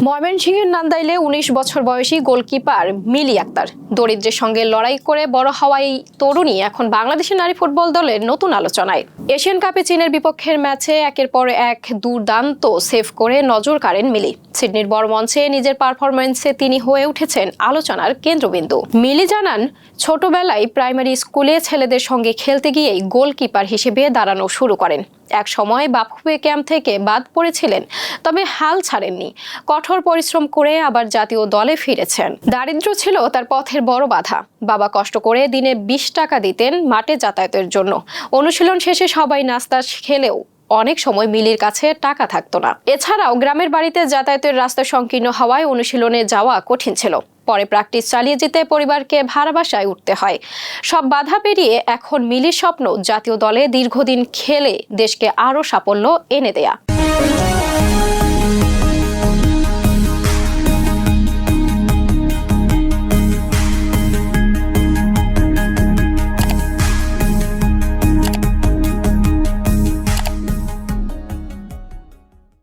ময়মনসিংহের নান্দাইলে ১৯ বছর বয়সী গোলকিপার মিলি আক্তার দরিদ্রের সঙ্গে লড়াই করে বড় হওয়া এই তরুণী এখন বাংলাদেশের নারী ফুটবল দলের নতুন আলোচনায়। এশিয়ান কাপে চীনের বিপক্ষের ম্যাচে একের পর এক দুর্দান্ত সেভ করে নজর কাড়েন মিলি। সিডনির বড় মঞ্চে নিজের পারফরম্যান্সে তিনি হয়ে উঠেছেন আলোচনার কেন্দ্রবিন্দু। মিলি জানান, ছোটবেলায় প্রাইমারি স্কুলে ছেলেদের সঙ্গে খেলতে গিয়েই গোলকিপার হিসেবে দাঁড়ানো শুরু করেন। এক সময় বাফুফে ক্যাম্প থেকে বাদ পড়েছিলেন, তবে হাল ছাড়েননি। কঠোর পরিশ্রম করে আবার জাতীয় দলে ফিরেছেন। দারিদ্র্য ছিল তার পথের বড় বাধা। বাবা কষ্ট করে দিনে ২০ টাকা দিতেন মাঠে যাতায়াতের জন্য। অনুশীলন শেষে সবাই নাস্তা খেলেও অনেক সময় মিলির কাছে টাকা থাকতো না। এছাড়াও গ্রামের বাড়িতে যাতায়াতের রাস্তা সংকীর্ণ হওয়ায় অনুশীলনে যাওয়া কঠিন ছিল। পরে প্র্যাকটিস চালিয়ে যেতে পরিবারকে ভাড়া বাসায় উঠতে হয়। সব বাধা পেরিয়ে এখন মিলির স্বপ্ন জাতীয় দলে দীর্ঘদিন খেলে দেশকে আরও সাফল্য এনে দেয়া।